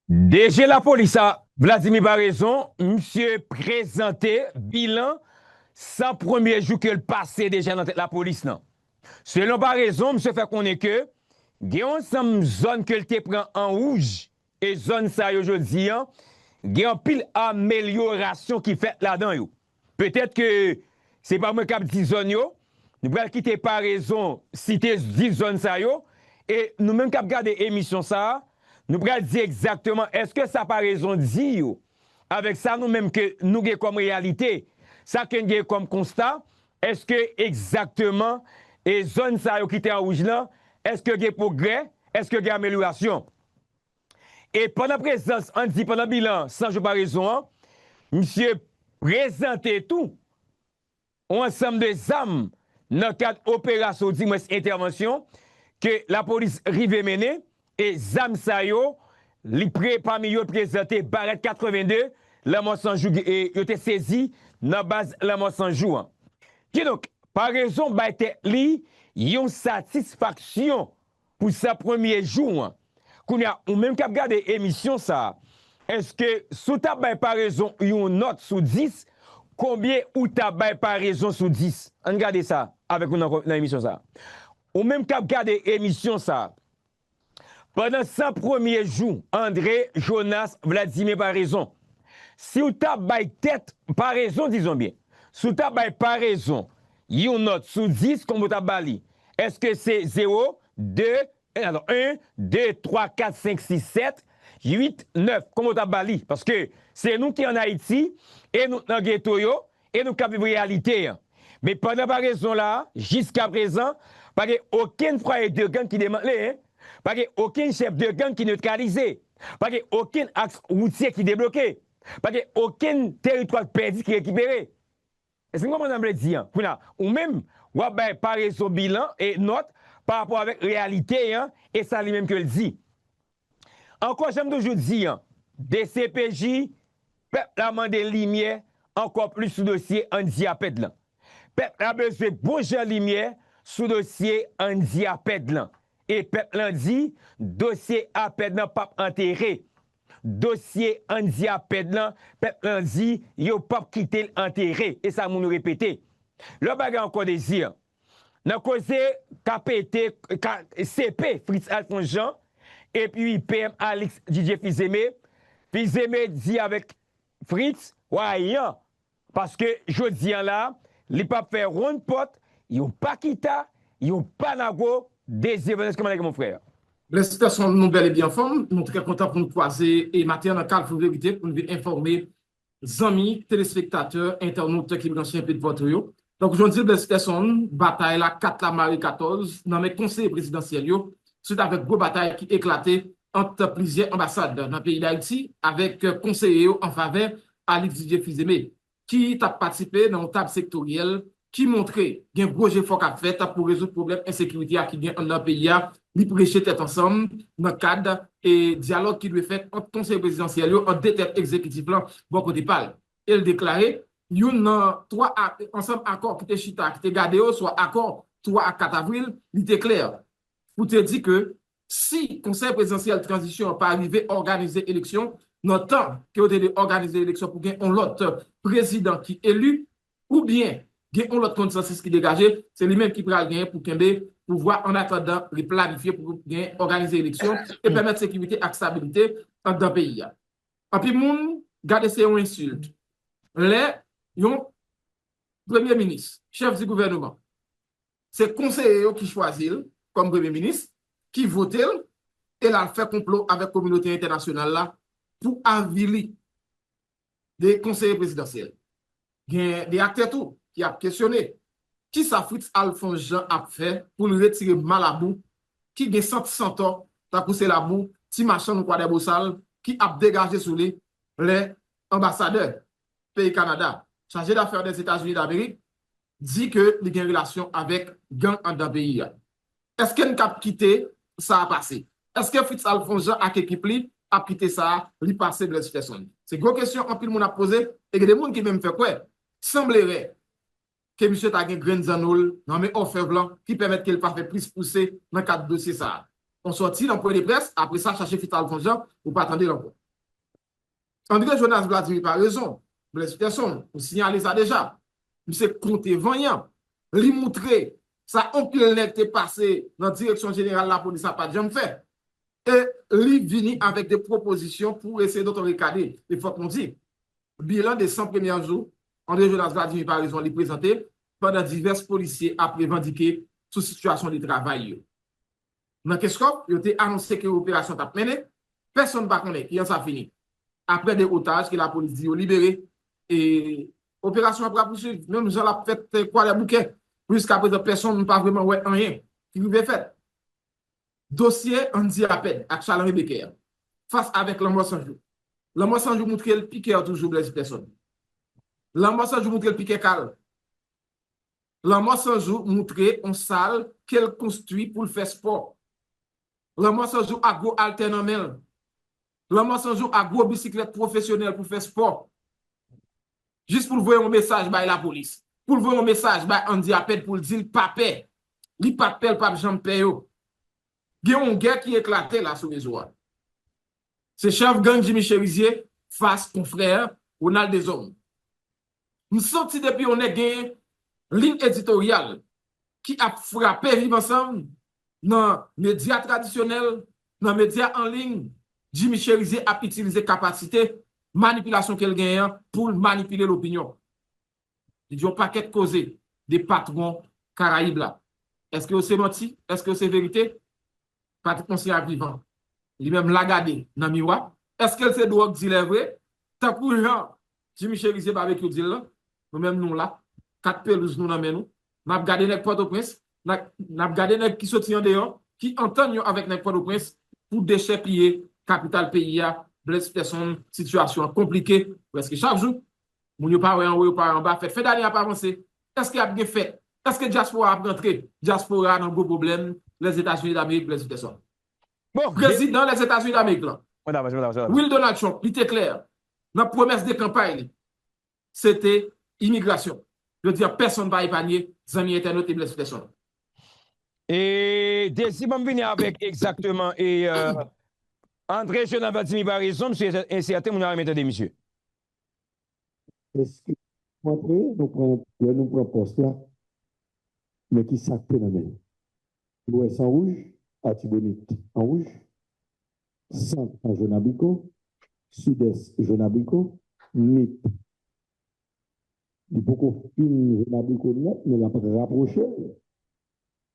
DG la police a Vladimir Baraison, monsieur présenté bilan sans premier jour que le passé déjà dans la police. Non. Selon Baraison, monsieur fait connaître que il y a une zone que te prend en rouge et zone ça aujourd'hui, il y a une pile amélioration qui fait là-dedans. Peut-être que c'est pas moi qui dit zone yo, nous allons quitter par raison citer 10 zones ça yo et nous même qui regarder émission ça, nous allons dire exactement est-ce que ça par raison dit yo. Avec ça nous même que nous avons comme réalité, ça que nous avons comme constat, est-ce que exactement et zone ça yo qui était en rouge là, est-ce que il y a progrès, est-ce que il y a amélioration? Et pendant présence, on dit pendant bilan, sans je pas raison, monsieur présenté tout, ensemble de âmes dans le cadre opération, dis-moi, intervention, que la police rive mener, et ZAM Sayo, parmi eux présenté Barrette 82, la mort sans jour, et il été saisi dans la base la mort sans jour. Qui donc, par raison, bah, li, yon satisfaction pour sa premier jour. Qu'on y a, ou même qu'à regarder émission ça, est-ce que sous ta par raison, yon note sous 10, combien ou ta par raison sous 10? On regarde ça avec nous dans l'émission ça. Ou même qu'à regarder émission ça. Pendant 100 premiers jours, André, Jonas, Vladimir par raison. Si ou ta tête par raison, disons bien, sous ta par raison, yon note sous 10 comme ta bali. Est-ce que c'est 0, 2, alors 1, 2, 3, 4, 5, 6, 7, 8, 9, comme ta bali? Parce que c'est nous qui en Haïti, et nous dans le ghetto, et nous qui vivons réalité. Mais pendant par raison là, jusqu'à présent, pas aucun frère de gang qui demande, pas aucun chef de gang qui neutralisé, pas aucun axe routier qui débloqué, pas aucun territoire perdu qui récupéré. Est-ce que vous comprenez dire? Ou même, par raison bilan et note par rapport avec réalité, et ça lui-même que le dit. Encore, j'aime toujours dire, des CPJ, peuple a demandé lumière, encore plus sous dossier en diapède là. Peuple a besoin de bouger lumière sous dossier en diapède là. Et peuple a dit, dossier apède là pas enterré. Dossier en diapède là, peuple a dit, yo pas quitter l'enterré. Et ça, nous répéter. Le bagage encore désir. Dans cause KPT, CP, Fritz Alphonse Jean, et puis PM Alex DJ Fizeme. Fizeme dit avec Fritz, ouais, parce que je dis là, il pas faire ronde pote, ils n'ont pas quitté, ils n'ont pas nago des événements comme avec mon frère. Les situations nous bel et bien formes. Nous sommes très contents pour nous croiser et matin dans le cadre de vérité pour nous informer les amis, téléspectateurs, internautes qui branchent un peu de votre yo. Donc aujourd'hui, les situations, bataille la 4 la Marie 14, dans mes conseils présidentiels, suite avec gros bataille qui éclatait entre plusieurs ambassades dans le pays d'Haïti avec conseillers en faveur Alex Didier Fizeme, qui a participé dans une table sectorielle qui montrait qu'il y a un projet fort à faire pour résoudre le problème d'insécurité qui vient dans le pays. Nous prêcher tête ensemble dans le cadre et dialogue qui doit être fait entre le conseil présidentiel et deux têtes exécutives bon côté parle. Il déclarait il y a trois ensemble accords qui étaient chita, qui étaient gardés, soit accord 3 à 4 avril, il était clair. Pour te dire que si le conseil présidentiel de transition n'a pas arrivé à organiser l'élection, dans le temps qu'il a organisé l'élection pour gagner un autre président qui est élu, ou bien gagner un autre consensus qui est dégagé, c'est lui-même qui pourra gagner pour Kembe pouvoir en attendant les planifier pour organiser l'élection et permettre sécurité et stabilité dans le pays. En plus, moun garde c'est une insulte. Les premier ministre, chef du gouvernement, c'est conseiller qui choisit comme premier ministre, qui vote et là fait complot avec la communauté internationale là pour aviler des conseillers présidentiels. Il y a des acteurs tout qui a questionné qui ça Fritz Alphonse Jean a fait pour le retirer Malabou, qui a 100 ans, t'as poussé la boue, ti machin ou quoi des bossales, qui a dégagé sur les ambassadeurs pays Canada, chargé d'affaires des États-Unis d'Amérique, dit que il y a une relation avec gang en dans pays. Est-ce qu'un cap quitté, ça a passé? Est-ce que Fritz Alphonse Jean a équipe a quitté ça, lui passer de la situation? C'est une grosse question en pile monde a posé et que des gens qui même fait quoi? Semblerait que M. Tagin Grenzanol, non mais offre blanc, qui permet qu'il pas fait plus pousser dans le cadre de dossier ça. on sortit dans le point de presse, après ça, chercher Fital Fonjean, ou pas attendre encore. André Jonas Vladimir par raison, Blaise Peterson, vous signalez ça déjà. M. Comte Vanyan, lui montrer ça, on peut l'être passé dans la direction générale de la police, ça n'a pas de jamais fait. Et lui vini avec des propositions pour essayer d'auto-recader. Il faut qu'on dise, bilan des 100 premiers jours, André Jonas Vladimir par raison, lui présenté pendant divers policiers à revendiquer sous situation de travail. Dans qu'est-ce qu'il a annoncé que l'opération t'a mené, personne ne va connaître qui en ça fini. Après des otages que la police dit libérés et opération après poursuivre. Même Jean l'a fait quoi les bouquets. Jusqu'à présent, personne n'a pas vraiment ouais rien qui lui avait fait. Dossier Andy Appel avec Charles Becker face avec l'homme sans jour. L'homme sans jour montre le piquet toujours Blaise personne. L'homme sans jour montre le piquet calme. L'homme sans jour montre une salle qu'elle construit pour le faire sport. L'homme sans jour a go alternamel. L'homme sans jour a gros bicyclette professionnelle pour faire sport. Juste pour voir un message by la police. Pour voir un message by Andy Appel pour dire pas paix. Li pas paix, pas jambe paix yo. Il y a une guerre qui éclatait là sur les oies. C'est chef gang Jimmy Cherizier face au frère Ronald Desom. Nous sortis depuis on est gagné ligne éditoriale qui a frappé vivre ensemble dans les médias traditionnels, dans les médias en ligne. Jimmy Cherizier a utilisé capacité manipulation qu'elle gagne pour manipuler l'opinion. Il y a un paquet de causes des patrons Caraïbes là. Est-ce que c'est menti? Est-ce que c'est vérité? Patrick Conseil vivant. Lui-même l'a gardé dans le miroir. Est-ce que c'est drogue dit est vrai? Tant que Jean, Jimmy Cherizier barbecue dit là, nous-mêmes nous là, 4 pelouses nous dans nous. N'a gardé avec Port-au-Prince, n'a gardé avec qui sorti en dehors, qui entend avec Port-au-Prince pour déchepiller capital pays à Blaise personne situation compliquée parce que chaque jour mon yo pas en haut pas en bas fait d'année à pas avancer. Est-ce qu'il y a bien fait? Est-ce que diaspora a rentré? Diaspora dans gros problème les États-Unis d'Amérique Blaise personne. Bon, Président des États-Unis d'Amérique là. Madame. Will Donald Trump, il était clair. La promesse de campagne, c'était immigration. Je veux dire, personne ne va épargner les amis internautes et Blaise personne. Et dès que venir avec exactement André Jonas Vladimir par raison, monsieur incertain, mon arrêt de monsieur. Est-ce que nous prenons poste là, mais qui s'acte dans le l'ouest en rouge, Atibonite en rouge, centre en jaune abricot, sud-est jaune abricot, NIP. Il faut qu'on finisse jaune abricot net, mais la pas rapprocher.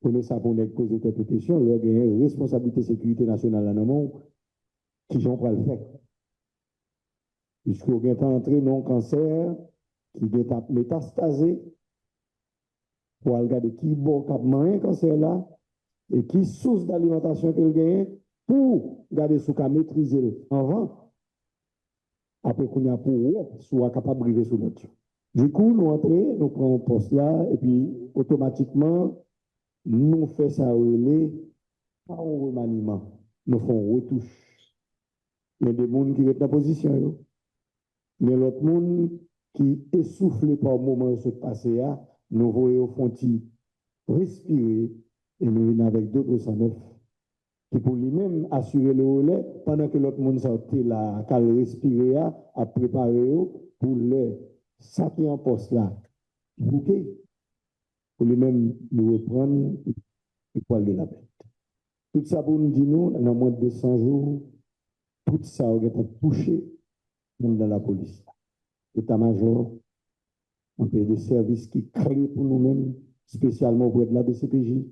Pour ça, pour nous poser quelques questions, il y a une responsabilité de sécurité nationale dans le monde qui j'en pas le faire. Puisqu'on est entré dans un cancer qui est métastasé pour regarder qui bon cap un cancer là et qui source d'alimentation qu'il gagne pour garder sous cas maîtriser avant après qu'on a pour soit capable de briser sous notre. Du coup nous entrons, nous prenons un poste là et puis automatiquement nous faisons ça relais pas un remaniement, nous faisons retouche. Il y a des gens qui sont dans la position. Mais l'autre monde qui essoufflé par le moment de se passer, nous voyons font-ils respirer et nous venons avec 209 qui pour lui-même assurer le relais pendant que l'autre monde sortait là, qu'à respirer, à préparer pour le ça qui est en poste là, bouquet, pour lui-même nous reprendre le poil de la bête. Tout ça pour nous dire, nous, dans moins de 200 jours, tout ça aurait été touché dans la police. État-major, un peu de services qui créent pour nous-mêmes, spécialement auprès de la DCPJ,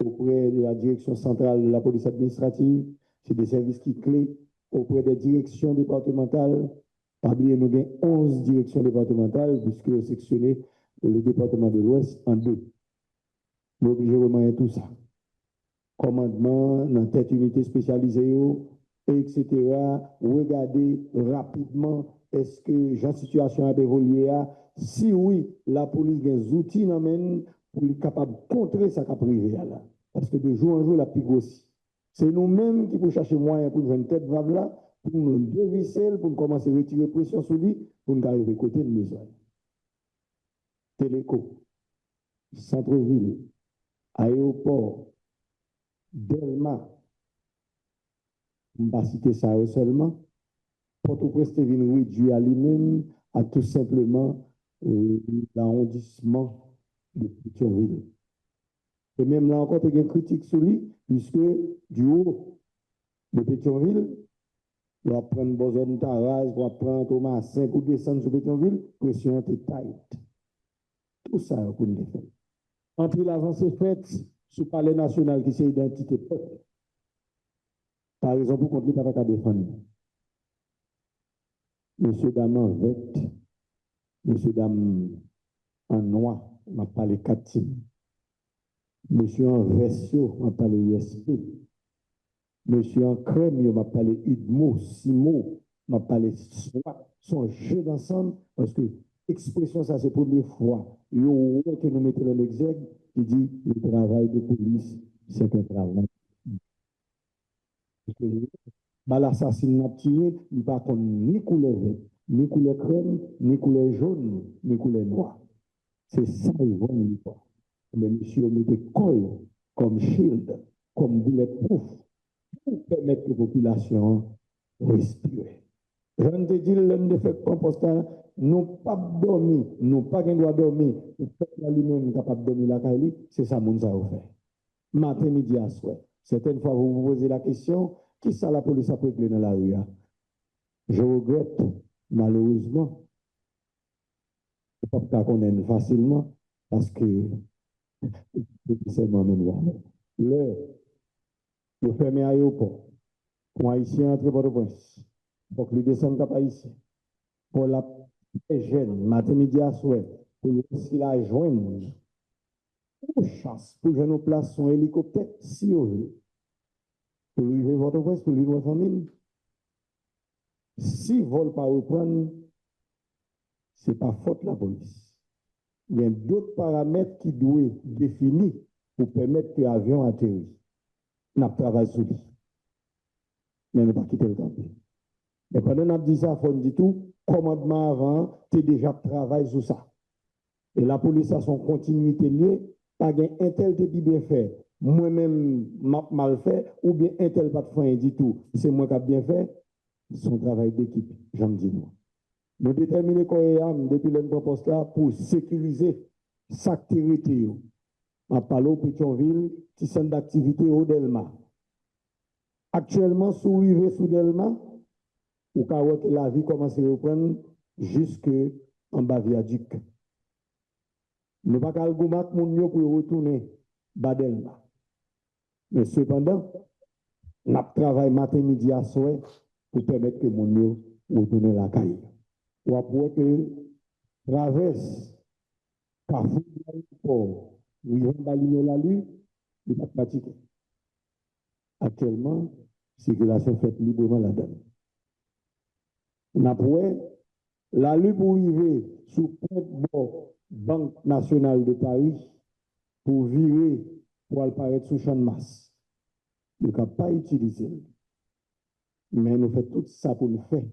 auprès de la direction centrale de la police administrative. C'est des services qui clés auprès des directions départementales. Parmi nous avons 11 directions départementales, puisque sectionné le département de l'Ouest en 2. Nous obligés de remettre tout ça. Commandement, dans tête unité spécialisée, etc. Regardez rapidement est-ce que la situation a évolué. Si oui, la police a des outils pour être capable de contrer ça qui a privé là. Parce que de jour en jour, la plus grosse. C'est nous-mêmes qui pouvons chercher moyen pour une tête vave là, pour nous dévisser, pour commencer à retirer pression sur lui, pour nous arriver côté de maison. Téléco, centre-ville, aéroport, Delma, je ne vais pas citer ça seulement. Port-au-Prince est venu réduire à lui-même à tout simplement l'arrondissement de Pétionville. Et même là encore, il y a une critique sur lui, puisque du haut de Pétionville, on va prendre Bozon Taraz, on va prendre Thomas 5 ou descendre sur Pétionville, pression est tight. Tout ça, on peut faire. Entre l'avancée faite sur le palais national qui c'est identité peuple, par exemple, pour qu'on ne peut pas défendre. Monsieur Dame en vête, monsieur Dame en noir, on m'a parlé 4 teams. Monsieur en vestio, on m'a parlé USP. Monsieur en crème, on m'a parlé Udmo, Simo, on m'a parlé SWAT. Son jeu d'ensemble, parce que expression, ça c'est la première fois. Il y a que nous mettons dans l'exergue qui dit le travail de police, c'est un travail. L'assassinat tiré, il ne va pas ni couleur verte, ni couleur crème, ni couleur jaune, ni couleur noire. C'est ça, ils vont nous dire. Mais monsieur, on met des cols comme shield, comme bulletproof, pour permettre que la population respire. Je ne te dis, l'homme de fait compostant, nous pas dormir, nous pas qu'un doit dormir, le peuple lui-même capable de dormir la caille, c'est ça, mon ça fait. Matin, midi, à soir. Certaines fois, vous vous posez la question, qui ça la police a peuplé dans la rue? Je regrette, malheureusement, je ne peux pas connaître facilement, parce que c'est moi-même. L'heure, vous fermez l'aéroport, pour Haïtien entre Port-au-Prince, pour que les descendent pas ici, pour la jeune, matin, midi, à soir, pour aussi la joindre, pour chasse, pour que nos places son hélicoptère, si on veut, pour lui votre Prince, pour lui votre famille. Si ne veulent pas reprendre, ce n'est pas faute de la police. Il y a d'autres paramètres qui doivent être définis pour permettre que l'avion atterrisse. On a travaillé sur lui. Mais on n'a pas quitté le camp. Et pendant qu'on a dit ça, il faut dire tout, commandement avant, tu as déjà travaillé sur ça. Et la police a son continuité liée, pas un tel te dit bien fait, moi-même m'a mal fait, ou bien un tel pas de fin du tout, c'est moi qui ai bien fait, son travail d'équipe, j'en dis moi. Nous déterminons depuis le poste là pour sécuriser sa activité. En parlant de Pétionville, petit centre d'activité au Delma. Actuellement, sous rive sous Delma, ou que la vie commence à reprendre jusque en bas viaduc. Nous ne pouvons pas goumak moun pour retourner bas Delma. Mais cependant, nous travaillons matin, midi à soir pour permettre que moun yo retourne la caille. Ou après que traverse Carrefour de l'aéroport, où ils vont balayer la rue, il n'est pas pratiqué. Actuellement, circulation faite librement là-dedans. Après, la rue pour arriver sous compte Banque nationale de Paris pour virer, pour apparaître sous champ de masse. Nous ne pas utiliser. Mais nous faisons tout ça pour nous faire,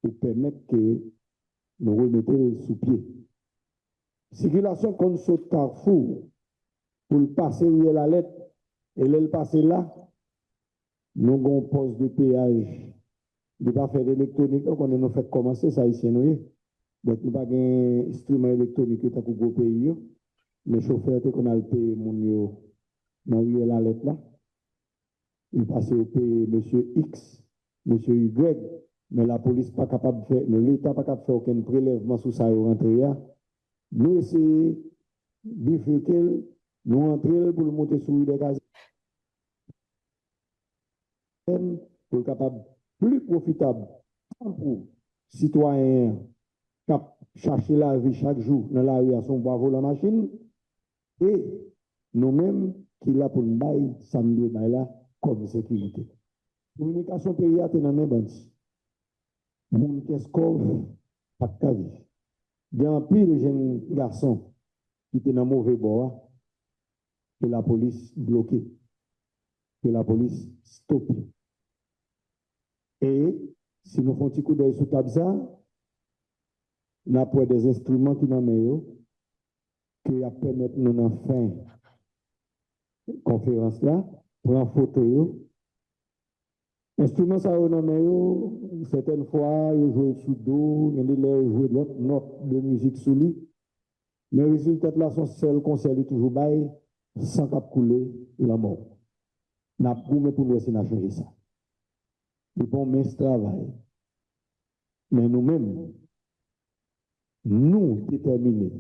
pour permettre que nous remettions sous pied. Circulation contre ce carrefour pour le passer où il y a la lettre et le passer là, nous avons un poste de péage. Nous ne pas faire d'électronique, donc on a fait commencer ça ici. Donc nous n'avons pas un instrument électronique qui est pour le pays. Les chauffeurs qu'on a le payé, dans la lettre là, il passe au pays monsieur X, monsieur Y, mais la police n'est pas capable de faire, l'État n'est pas capable de faire aucun prélèvement sur ça au rentrée. Nous essayons de bifurquer, nous entrer pour le monter sur des gaz pour être capable plus profitable pour citoyens qui cherchent la vie chaque jour dans la rue à son bravo la machine et nous-mêmes qui là pour nous bailler samedi là comme sécurité. Communication pays à dans mes bandits. Mon Keskov, pas de cavi. Il y a un pile de jeunes garçons qui étaient dans mauvais bord, que la police bloquée, que la police stoppée. Et si nous faisons un petit coup d'œil sur Tabza, nous avons des instruments qui nous mettent, qui permettent nous en fin conférence là, prendre photo Instrument ça on a certaines fois ils jouent sous dos, ils jouent d'autres notes de musique sous lui. Mais le résultat là son seul conseil est toujours bail sans cap couler la mort. N'a pas pour nous essayer de changer ça. Nous bon mais travail. Mais nous-mêmes nous déterminés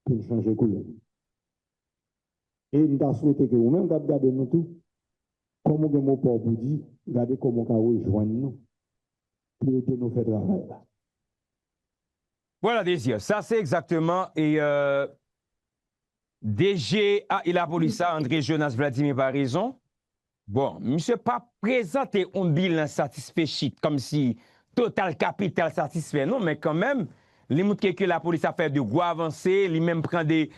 pour changer couleur. Et nous avons souhaité que vous-même regardez nous tout comme on mon port pour dire, regardez comment on rejoindre nous pour nous faire travail là. Voilà, Désir. Ça, c'est exactement. Et DG et la police, André Jonas Vladimir par raison. Bon, monsieur pas présenté un bilan satisfait comme si total capital satisfait. Non, mais quand même, les montres que la police a fait de gros avancées, les même prend des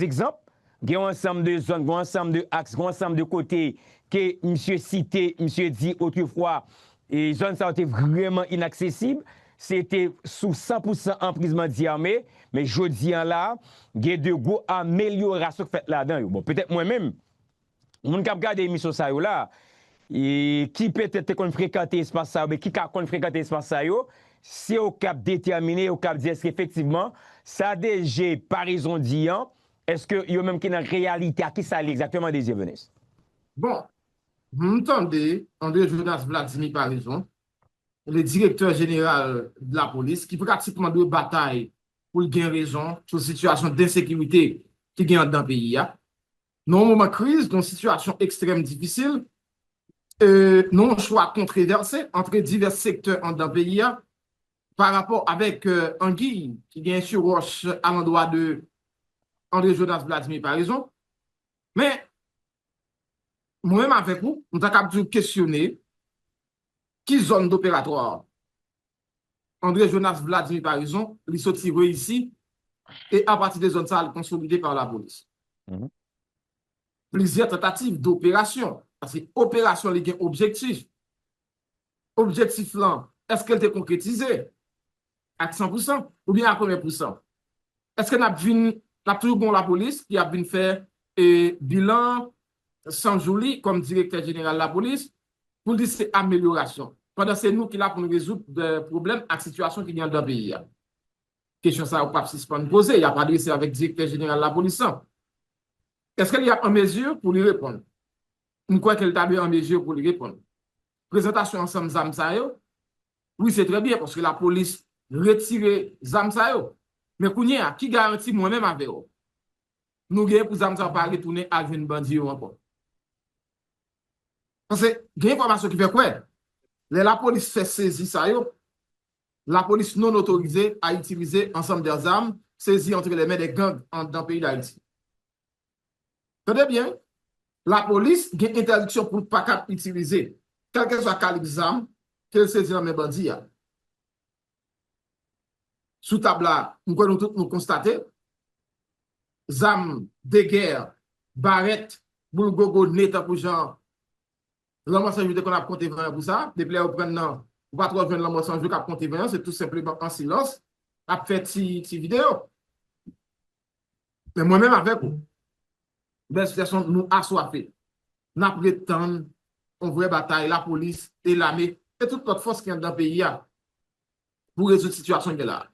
exemples. Il y a un ensemble de zones, un ensemble de axes, un ensemble de côtés que monsieur cité, monsieur dit autrefois, et zones ça a été vraiment inaccessible. C'était sous 100% emprisonnement d'armée, mais je dis là, il y a de gros améliorations faites là-dedans. Bon, peut-être moi-même, on cap regarder émission ça là, et qui peut-être qu'on fréquenter espace ça, mais qui qu'on fréquenter espace ça yo, c'est au cap déterminé, au cap dire effectivement, ça déjà par raison disant, est-ce que yo même qui dans réalité à qui ça exactement des Venez? Bon, vous m'entendez, André Jonas Vladimir par raison, le directeur général de la police, qui pratiquement de bataille pour gagner raison sur la situation d'insécurité qui gagne dans le pays. Dans un moment de crise, dans une situation extrêmement difficile, non choix controversé entre divers secteurs dans le pays par rapport avec Anguille qui gagne sur roche à l'endroit de André Jonas Vladimir par raison. Mais moi-même avec vous, nous avons capable de questionner qui zone d'opératoire André Jonas Vladimir par raison, il sorti ici et à partir des zones ça consolidées par la police. Plusieurs tentatives d'opération. Parce que opération, il y a un objectif. Objectif là, est-ce qu'elle est concrétisée à 100% ou bien à combien de pourcent? Est-ce qu'on a toujours bon la police qui a bien fait bilan sans joli comme directeur général de la police pour dire c'est amélioration. Pendant c'est nous qui là pour nous résoudre des problèmes à situation qui vient dans le pays. Question ça, au pape suspend poser, il n'y a pas adressé avec le directeur général de la police. Est-ce qu'il y a en mesure pour lui répondre? Je crois qu'elle est en mesure pour lui répondre. Présentation ensemble Zamsayo, oui, c'est très bien parce que la police retire Zamsayo. Mais qui garantit moi-même avec eux? Nous gagnons pour Zamsayo pas retourner à une bandit encore. Parce que il y a une information qui fait quoi? La police fait saisir ça, la police non autorisée à utiliser ensemble des armes saisies entre les mains des gangs dans le pays d'Haïti. Tenez bien, la police a une interdiction pour ne pas utiliser quel que soit le calibre d'armes qu'elle saisit dans les bandits. Sous table là, nous constater, armes de guerre, barrettes, boulgogo, neta pour genre, l'homme sans qu'on a compté 20 pour ça, depuis là, on prend non, on va trouver l'homme sans qu'on a compté 20, c'est tout simplement en silence, à faire cette vidéo. Mais moi-même avec vous, la situation nous assoiffée. Nous prétendons une vraie bataille, la police et l'armée, et toute notre force qui est dans le pays pour résoudre la situation qui est là.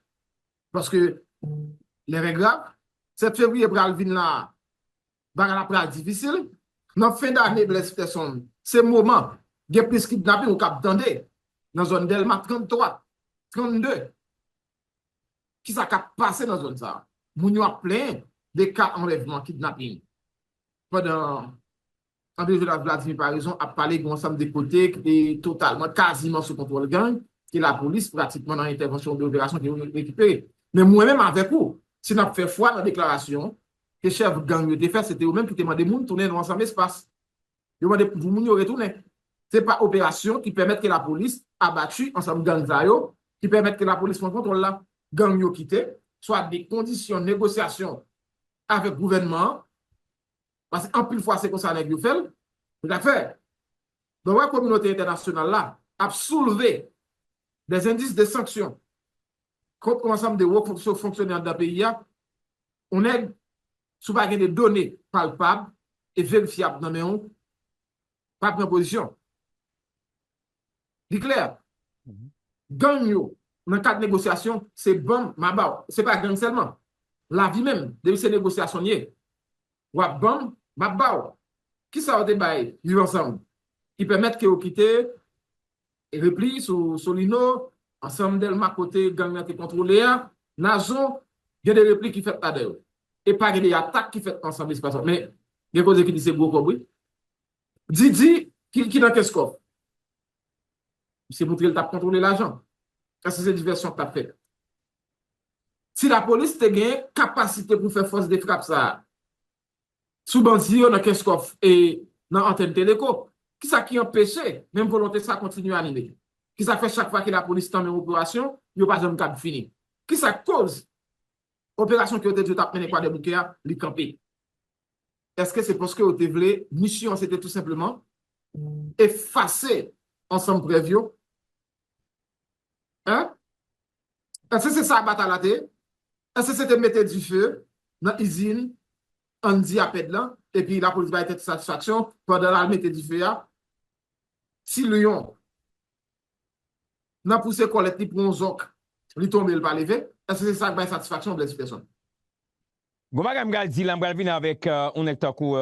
Parce que les règles graves, 7 février, pour Alvin là, va être difficile. Dans la fin d'année, c'est le moment, il y a plus de kidnapping au Cap d'Andé, dans la zone Delma 33, 32. Qui ça a passé dans la zone ça? Nous avons plein de cas d'enlèvement, kidnapping. Pendant André Jonas Vladimir, par exemple, a parlé d'un ensemble de côtés qui est totalement, quasiment sous contrôle gang, qui est la police, pratiquement dans l'intervention de l'opération qui est récupérée. Mais moi-même, avec vous, si nous avons fait foi dans la déclaration, que chef gang de fait, c'était eux-mêmes qui demandaient de tourner dans l'ensemble espace. Ils demandaient pour vous retourner. Ce n'est pas opération qui permet que la police abattue ensemble gang zayo, qui permet que la police prenne contrôle là, gang yo quitté, soit des conditions de négociation avec le gouvernement. Parce qu'en plus de fois, c'est comme ça que vous faites. Tout à fait. Donc, la communauté internationale là a soulevé des indices de sanctions contre l'ensemble des hauts fonctionnaires d'un pays. On est sous des données palpables et vérifiables dans les pas de position. C'est clair. Gang yo, dans le cadre de négociation, c'est bon, ma c'est pas gang seulement. La vie même, depuis ces négociations, wap bon, ma qui ça a été bail, vivre ensemble. Qui permettent que vous quittez et repli sur l'ino, ensemble d'elle, côté gang qui contrôlé, Nazo, il y a des replies qui fait là-dedans. Et pas des attaques qui fait ensemble. Mais il y a des choses qui disent c'est beaucoup, oui. Didi, qui dans qu'est-ce qu'on c'est pour qu'il t'a contrôlé l'argent. Parce que c'est diversion que tu as fait. Si la police a une capacité pour faire force de frappe, ça, sous bandit, dans qu'est-ce qu'on et dans antenne téléco, qui ça qui empêche, même volonté, ça continue à animer. Qui ça fait chaque fois que la police tente une opération, il n'y a pas de cap fini. Qui ça cause opération qui a été menée par des bouquets, les camper. Est-ce que c'est parce que vous voulez, mission, c'était tout simplement effacer ensemble prévu? Hein? Est-ce que c'est ça, bataille? Est-ce que c'était mettre du feu dans l'usine, on dit à Pedlan, et puis la police va être de satisfaction pendant la mettre du feu? Si Lyon n'a poussé Colette pour un zoc, lui tombe, il va lever, est-ce que c'est ça qui va être satisfaction de l'expression? Goumaga m'gal dit, m'gal venir avec on est takou,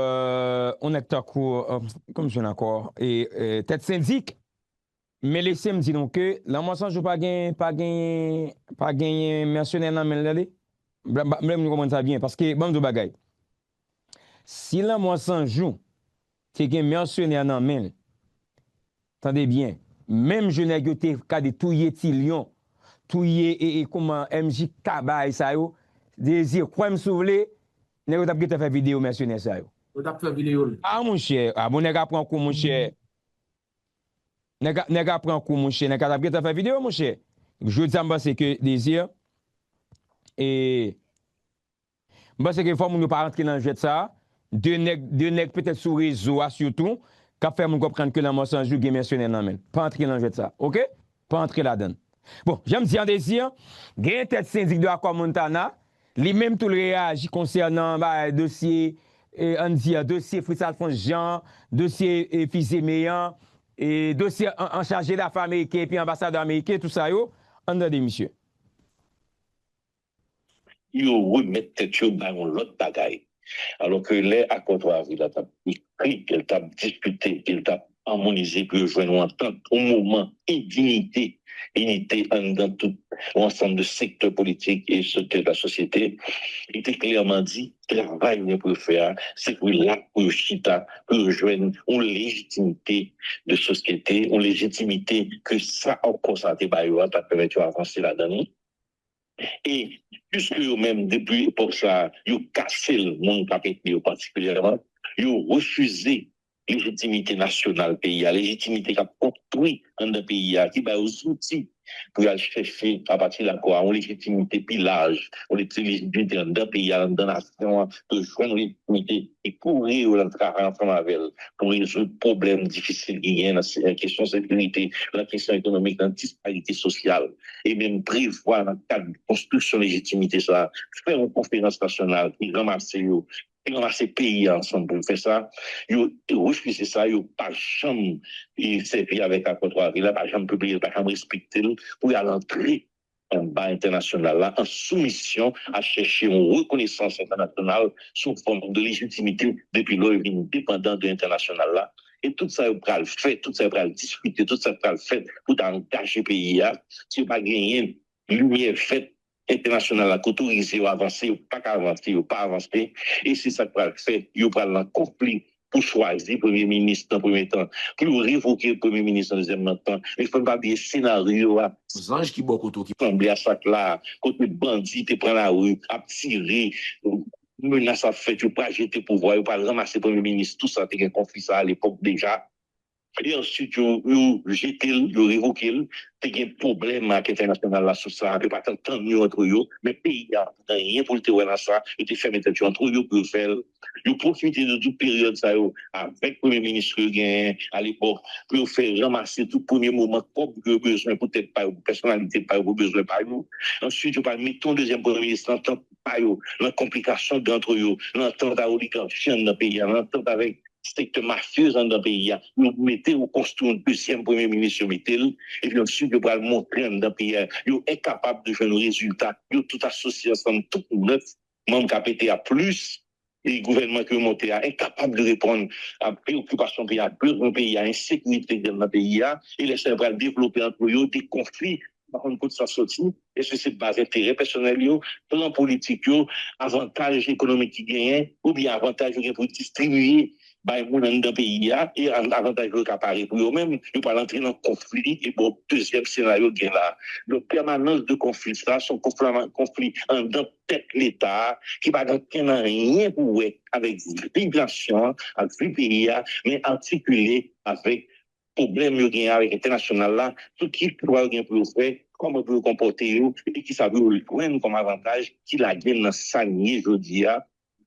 comme je dis encore, et tête syndic, mais laissez me dire donc que la mensonge pas gagné mercenaire dans men là. Même nous comment ça bien parce que bon de bagay. Si la mensonge joue, c'est gagné mercenaire dans men. Attendez bien, même je n'ai goûté cas de touyer Tilion, touyer et comment MJ Kabay ça yo, désir quoi me soulever. Nèg t'a gete faire vidéo mercenaire ça yo. Vous avez fait vidéo. Ah mon cher, ah bon nèg prend coup mon cher. Nèg prend coup mon cher, nèg t'a gete faire vidéo mon cher. Je dis en c'est que désir et parce que faut moun pas rentrer dans jet ça. Deux nèg peut-être sur réseau surtout qu'a faire moun comprendre que la mensonge joue mercenaire nan men. Pas entrer dans jet ça. OK? Pas entrer là-dedans. Bon, j'aime dire en désir, gagne tête syndic de Aqua Montana. Lui-même tout réagit concernant dossier dossier Fritz Alphonse Jean, dossier fils Meillan et dossier en chargé d'affaires américains et puis ambassadeur américain tout ça yo entendez monsieur. Yo remettre tête yo dans l'autre bagaille. Alors que les accords il a écrit qu'elle t'a discuté, qu'elle t'a harmonisé pour joindre une entente au moment unité dans tout l'ensemble de secteurs politiques et secteurs de la société, il était clairement dit que le travail pour faire, c'est pour là, pour chita, pour rejoindre une légitimité de société, une légitimité que ça encore ça t'a permis d'avancer là-dedans. Et puisque eux-mêmes, depuis l'époque ça, ils ont cassé le monde particulièrement, ils ont refusé légitimité nationale pays, la légitimité qui a construit dans le pays, qui va aux outils pour aller chercher à partir de l'accord, une légitimité pillage, une légitimité dans le pays, dans la nation, de joindre légitimité et courir ensemble avec elle pour résoudre les problèmes difficiles qu'il y a dans la question de sécurité, la question économique, la disparité sociale, et même prévoir dans le cadre de construction de légitimité, ça, faire une conférence nationale qui ramasse ces pays ensemble pour faire ça, ils refusent ça, ils pas jamais servi avec la côtoire, ils pas jamais publié, pas jamais respecté pour y aller entrer en bas international là, en soumission à chercher une reconnaissance internationale sous forme de légitimité depuis l'origine indépendante de l'international là. Et tout ça, il va le faire, tout ça, il va le discuter, tout ça, il va le faire pour engager le pays. Si vous pas gagné, lumière faite international a autorisé à avancer, ou pas avancer, ou pas avancer. Et c'est ça qu'il va faire, il va le conflit pour choisir le Premier ministre dans le premier temps, pour révoquer le Premier ministre dans le deuxième temps. Il faut pas bien scénario, les anges qui beaucoup qui semblent à chaque là, quand les bandits te prennent la rue, à tirer, menace à faire, tu pas jeter pouvoir, tu pas ramasser le Premier ministre, tout ça, tu as un conflit ça à l'époque déjà. Et ensuite, vous jetez, vous révoquez, il y a un problème avec l'international là sur ça, il n'y a pas tant de mieux entre eux, mais le pays n'a rien pour le terroir dans ça, il a fait mettre entre eux pour le faire. Vous profitez de toute période ça, avec le Premier ministre à l'époque, pour faire ramasser tout premier moment comme que besoin, peut-être pas, personnalité pas, besoin pas nous. Ensuite, vous parlez de ton deuxième Premier ministre, l'entente pas, la complication d'entre eux, l'entente à oligarchie dans le pays, l'entente avec secteur mafieux dans le pays. Nous mettons au construire un deuxième premier ministre, et puis ensuite, nous allons montrer dans le pays. Nous sommes incapables de faire nos résultats. Nous tout associés ensemble, tout neuf, membres KPT à plus, et le gouvernement qui est monté à incapable de répondre à préoccupation pays, à besoin pays, à insécurité dans le pays, et les va développer entre eux des conflits. Par contre, ça sorti, et c'est base intérêt personnel, plan politique, avantage économique qui gagne, ou bien avantage pour distribuer dans le pays, et avantage qui apparaît pour eux-mêmes, ils peuvent entrer dans le conflit, et bon, deuxième scénario qui est là. Donc, permanence de conflit, ça, son conflit en dans tête l'État, qui va n'a rien pour eux, avec vibration, avec le pays, mais articulé avec problème avec l'international là, tout qui doit pour faire, comment peut comporter et qui ça veut le comme avantage qui la gagne dans sanier aujourd'hui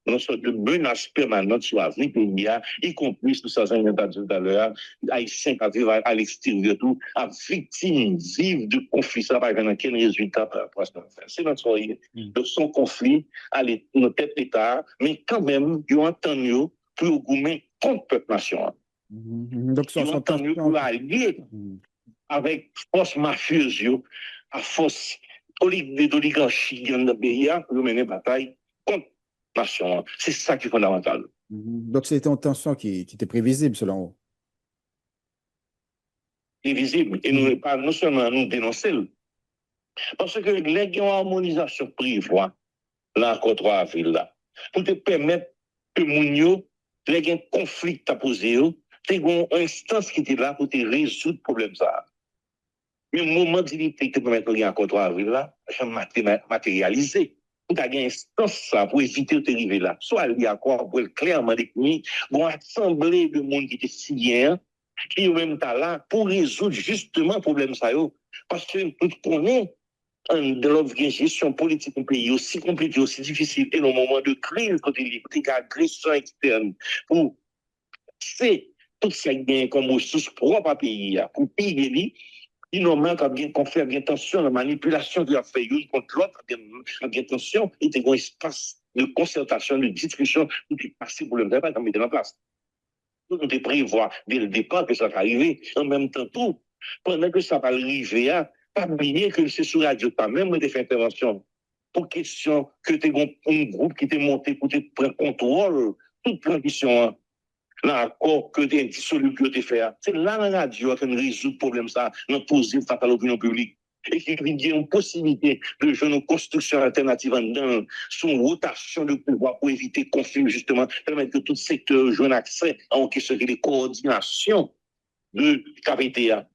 une sorte de menace permanente sur l'avenir pays, y compris sur ça, j'ai dit tout à l'heure, Haïtiens qui vivent à l'extérieur, tout, à victime vive du conflit, ça va avoir quel résultat par rapport à ça. C'est notre soirée. Donc, son conflit, à notre tête d'État, mais quand même, ils ont entendu pour le gouvernement contre le peuple national. Donc, ils ont entendu pour allier avec force mafieuse, à force d'oligarchie dans le pays, pour mener bataille contre nation. C'est ça qui est fondamental. Donc, c'était une tension qui était prévisible, selon vous. Prévisible. Et nous, pas non seulement nous dénoncer, parce que les gens en harmonisation prévoit, là, encore 3 avril, là, pour te permettre que les gens conflit à poser, tu as une instance qui était là pour te résoudre le problème. Mais le moment d'unité que tu peux mettre encore 3 avril, là, je matérialiser. Pour avoir une instance pour éviter de arriver là. Soit il y a quoi pour clairement définir, bon, assemblée de monde qui était si bien, qui est même là pour résoudre justement le problème ça. Parce que nous connaissons de notre gestion politique au pays aussi compliqué, aussi difficile, et dans le moment de crise, quand il y a agression externe, pour c'est tout ça bien comme ressources propres à pays, pour payer il nous manque à bien conflit, à bien tension, la manipulation de la fait une contre l'autre, à bien tension, et un espace de concertation, de discussion, tout est passé pour le débat, mettre en place. Nous devons prévoir dès le départ que ça va arriver, en même temps tout, pendant que ça va arriver, pas oublier que c'est sur radio, pas même de faire intervention. Pour question que tu aies un groupe qui t'est monté pour te prendre contrôle, toute transition. Là encore que des dissolubles que tu fais. C'est là la radio qui résout le problème ça, nous poser face à l'opinion publique. Et qui y a une possibilité de jouer une construction alternative dans son rotation de pouvoir pour éviter le conflit, justement, permettre que tout secteur joue un accès à une question de coordination de KPTA.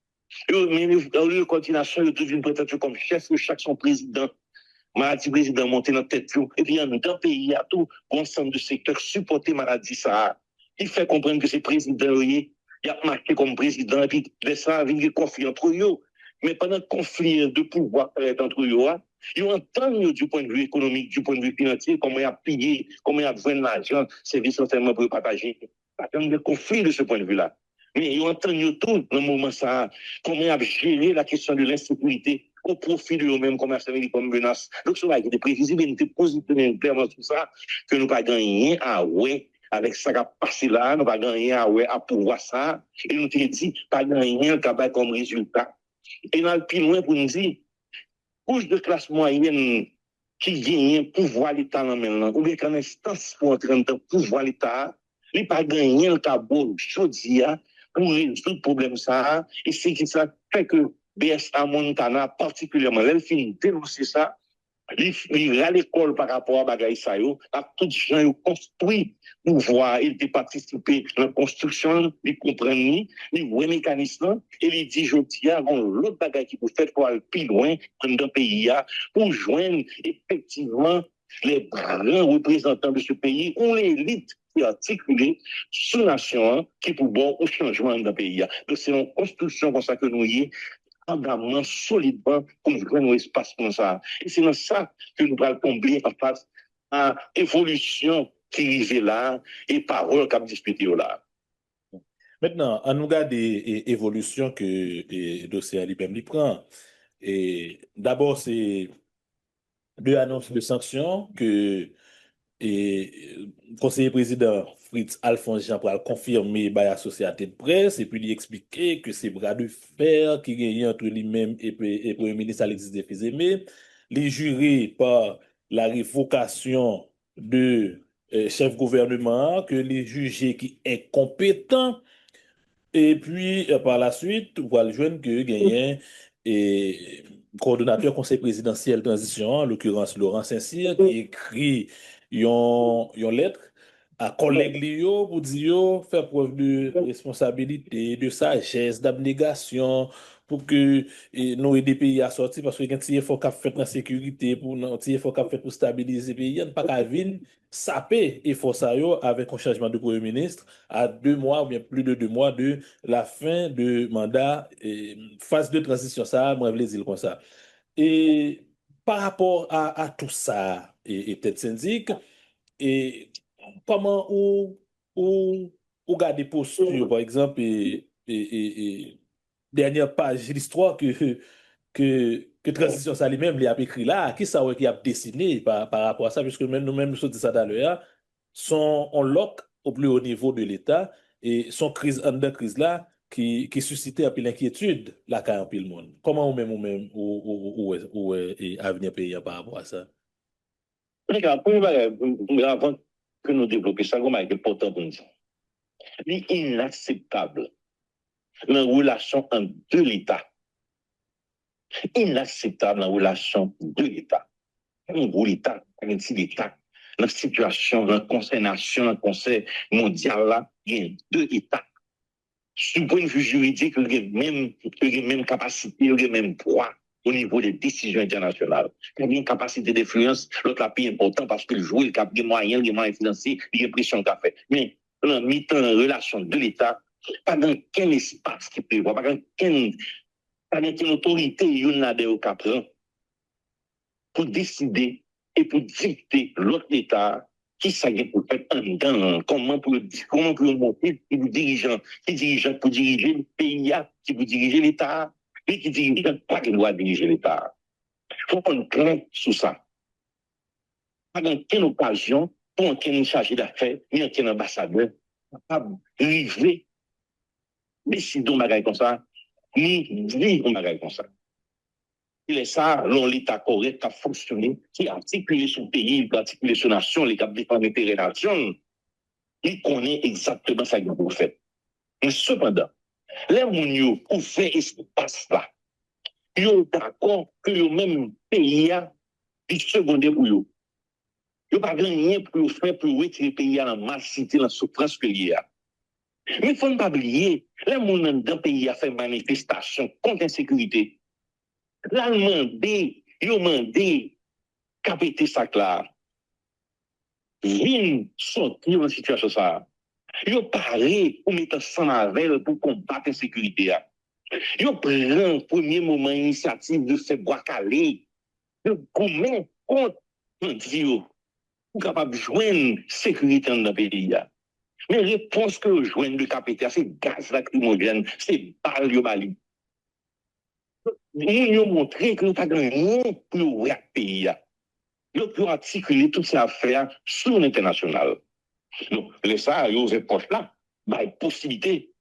Mais la coordination, il devient peut-être comme chef de chaque son président. Maladie président monté dans la tête, et puis dans le pays, à tout ensemble de secteurs supporter maladie ça. Il fait comprendre que c'est président, il a marqué comme président, et puis laisse ça venir conflit entre eux. Mais pendant le conflit de pouvoir entre eux, ils entendent du point de vue économique, du point de vue financier, comment il a payé, comment il a besoin de l'argent, service essentiellement pour partager. Pas de conflit de ce point de vue-là. Mais ils entendent tout dans le moment ça, comment il a géré la question de l'insécurité au profit de eux-mêmes comme comme menace. Donc, ça va être prévisible, nous positionner clairement sur ça, que nous pas gagner à ouais. Avec ça qui a passé là, nous pas gagner à pouvoir ça, et nous te dit, pas gagner un travail comme résultat. Et dans le plus loin pour nous dire, couche de classe moyenne qui gagne pouvoir l'État maintenant, ou bien qu'en instance pour entrer dans le pouvoir l'État, il n'a pas gagné le cabot chaudia pour résoudre le problème ça, et c'est qui ça fait que BSA Montana, particulièrement, elle finit dénoncer ça, il à l'école par rapport à Bagaï Sayo, à tous les gens qui construit pouvoir, il a participé dans la construction, il comprend ni, il voit mécanisme, et il dit, je dis, l'autre bagaille qui peut faire pour aller plus loin dans le pays, pour joindre effectivement les grands représentants de ce pays, ou l'élite qui est articulée sous nation, qui pour bon au changement dans le pays. Donc c'est une construction comme ça que nous y est, ardemment, solidement, pour nous un espace comme ça. Et c'est dans ça que nous allons tomber en face à l'évolution qui est là et paroles qu'on a discutées là. Maintenant, on nous regarde l'évolution que le dossier lui prend. Et d'abord, c'est deux annonces de sanctions que conseiller président Fritz Alphonse Jean pour confirmer par la société de presse et puis lui expliquer que c'est bras de fer qui gagne entre lui-même et Premier ministre Alexis Desfils-Aimé, les jurés par la révocation de chef gouvernement, que les jugés qui est compétent et puis par la suite, on va le joindre que gagne et coordonnateur conseil présidentiel transition, en l'occurrence Laurent Saint-Cyr, qui écrit une lettre à collègues Lio pour dire faire preuve de responsabilité, de sagesse, d'abnégation pour que nous aider pays à sortir parce que quand il faut qu'a fait la sécurité pour il faut qu'a fait pour stabiliser le pays, il n'y a pas qu'à venir saper et ça avec un changement de premier ministre à 2 mois ou bien plus de 2 mois de la fin de mandat et phase de transition ça, moi je veux dire comme ça. Et par rapport à tout ça et tête syndic et comment ou garder posture par exemple et dernière page de l'histoire que transition ça lui-même il a écrit là qui ça ouais, qui a dessiné par rapport à ça puisque même nous-mêmes nous sommes ça dans l'heure sont on lock au plus haut niveau de l'État et son crise under crise là qui suscitait un peu l'inquiétude là quand un peu le monde comment ou et avenir pays par rapport à ça. Regarde, avant que nous développions ça, comment est important pour nous? C'est inacceptable la relation entre deux l'État. Inacceptable la relation de l'État. Un gros État, un petit État. Dans la situation, dans le Conseil national, dans le Conseil mondial, là, il y a deux États. Du point de vue juridique, il y a même capacité, il y a même droit au niveau des décisions internationales. Il y a une capacité d'influence, l'autre la plus important parce qu'il joue, il a des moyens, des moyens financiers, il y a pression qu'il a fait. Mais dans la relation de l'État, pas dans quel espace qui prévoit, pas dans quelle autorité il y a des cas pour décider et pour dicter l'autre État qui s'agit pour faire un dedans, comment pour monter qui dirige pour diriger le pays, qui pour diriger l'État, et qui dirige pas qui doit diriger l'État. Il faut qu'on crainte sur ça. Pas dans quelle occasion, pour un quel chargé d'affaires, ni un quel ambassadeur, capable de livrer, décider un bagage comme ça, ni dire un bagage comme ça. Il est ça, l'État correct qui a fonctionné, qui a articulé son pays, qui a articulé son nation, qui a défendu l'intérêt de la nation, il connaît exactement ça qu'il a fait. Mais cependant, les gens qui ont fait ce passe-là, ils sont d'accord que le même pays a des secondaires pour eux. Ils n'ont pas gagné pour faire pour retirer le pays à la massité, la souffrance que il y a. Mais il ne faut pas oublier, les gens dans le pays a fait manifestation contre l'insécurité. Là, ils ont demandé capter ça là. Viennent sortir de la situation ça. Ils ont parlé pour mettre ça en pour combattre l'insécurité. Ils ont pris un premier moment initiative de faire bois calé, de commettre contre Dieu pour capable joindre sécurité dans le pays. Mais la réponse que joindre le capitaine, c'est gaz lacrymogène, c'est balle de Mali. Nous avons montré que nous n'avons pas rien pour le pays. Nous pouvons articuler toutes ces affaires sur l'international. Donc, les ça, ils ont réponse là, bah, possibilité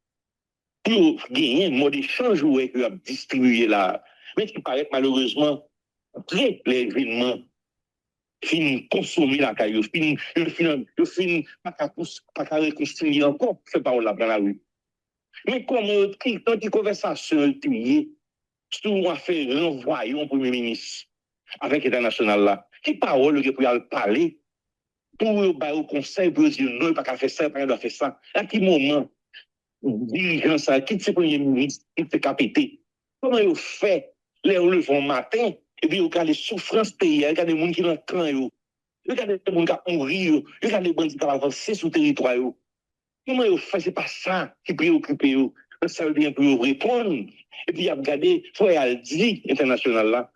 pour gagner un mode d'échange que vous distribué là. Mais qui paraît malheureusement, après l'événement, fin consommer la caillou, fin pas qu'à reconstruire encore, c'est pas là dans la rue. Mais comme dans des conversations, sur affaire renvoyer un premier ministre avec l'international là, qui parole que pour parler pour au conseil pour dire non, pas qu'à faire ça, pas qu'à faire ça. À quel moment dirigeant ça, qui c'est premier ministre, qui fait capter? Comment il fait les relevons matin et puis il y a les souffrances pays, il y a des gens qui sont dans le camp, il y a des gens qui mourir, il y a des bandits qui avancent sur le territoire. Comment il fait? C'est pas ça qui préoccupe. Ça veut bien pour répondre. Et puis, il a regardé, il faut aller dire international là.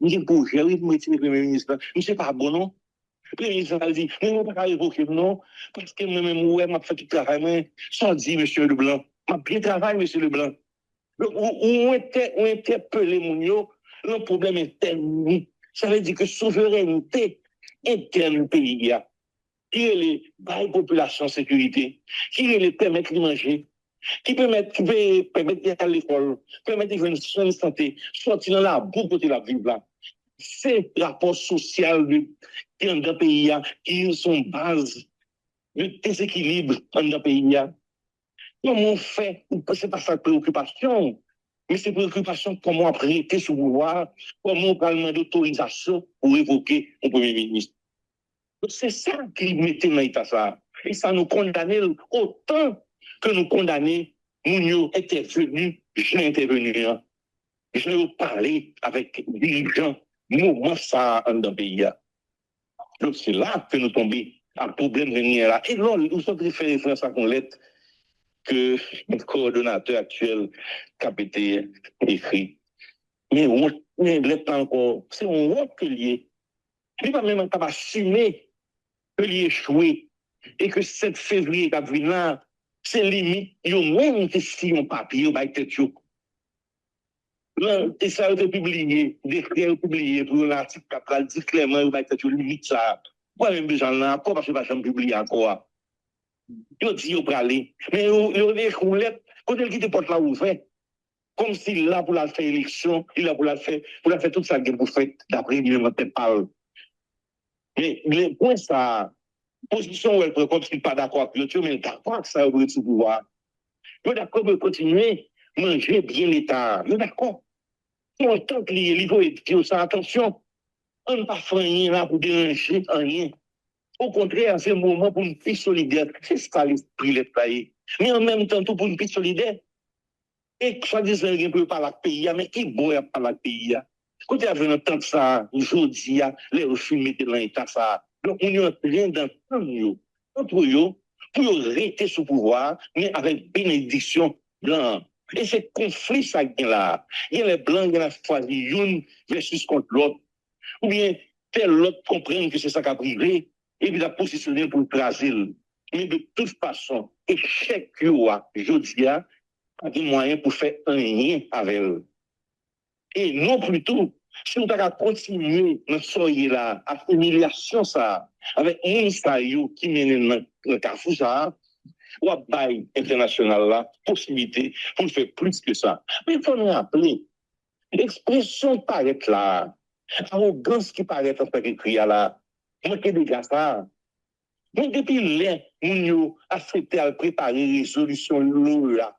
Il dit, pour gérer le métier de Premier ministre, mais c'est pas bon, non? Le Premier ministre a dit, mais on ne peut pas évoquer, non? Parce que moi-même, ouais, m'a fait tout le travail, sans dire, monsieur Leblanc, m'a bien travaillé, monsieur Leblanc. On interpelle mon yo, le problème interne. Ça veut dire que souveraineté interne du pays, qui les bail population sécurité, qui les permettre de manger, qui peut permettre d'aller à l'école, permettre de faire une soins de santé, sortir dans la boue côté la vie là. C'est rapport social qui est dans le pays, qui sont base de déséquilibre dans le pays. Comment on fait? C'est pas sa préoccupation, mais c'est préoccupation comment arrêter ce pouvoir, comment on parle d'autorisation pour évoquer un premier ministre. C'est ça qui mettait dans l'état ça. Et ça nous condamne autant que nous condamnons, nous étions venus, j'ai intervenu, j'ai parlé avec des dirigeants, mouvement ça dans le pays. Donc c'est là que nous tombons à problème venir là. Et là, nous sommes fait référence à qu'on lettre que le coordonnateur actuel a été écrit. Mais lettre encore, c'est un honte que lié. Il n'est pas même capable d'assumer que l'y échoué et que 7 février qui a vu là, c'est limite, il y a même que si on papier, on va être tout. Et ça a été publié, décret publié pour l'article 4, il dit clairement, il va être tout limite ça. Moi, même besoin là, pourquoi parce que je ne publié encore? Il dit, il va aller. Mais il a écroulé, quand il quitte porte là ouvert, comme s'il là pour la faire élection, il a pour la faire tout ça qu'il a fait, d'après il ne m'a peut-être pas. Mais le point, ça, position où elle peut comme s'il n'est pas d'accord avec l'autre, mais d'accord que ça aurait sous pouvoir. Il est d'accord de continuer à manger bien l'État. Il est d'accord. Si on tente il faut dire ça, attention, on ne pas faire rien là pour déranger rien. Au contraire, c'est un moment pour une paix solidaire. C'est ça l'esprit l'État. Mais en même temps, tout pour une paix solidaire. Et soi-disant, il ne peut pas la pays, mais qui boit pas la pays? Quand il y a un temps de ça, aujourd'hui, les refus mettent dans l'État ça. Donc, on est en train d'entendre entre eux pour rester sous pouvoir, mais avec bénédiction blanc. Et ce conflit, ça vient là. Il y a les blancs qui ont choisi une versus contre l'autre. Ou bien, tel l'autre comprenne que c'est ça qui a privé, et puis la positionner pour tracer. Mais de toute façon, échec qu'il y a, aujourd'hui, a des moyens pour faire rien avec eux. Et non plutôt, si on doit continuer dans ce là, à humiliation ça, avec un saillot qui mène dans le carrefour ça, ou à bail international là, possibilité pour faire plus que ça. Mais il faut nous rappeler, l'expression paraît là, l'arrogance qui paraît en fait écrit là, manque de gars ça. Mais depuis là, nous accepté à préparer une résolution là.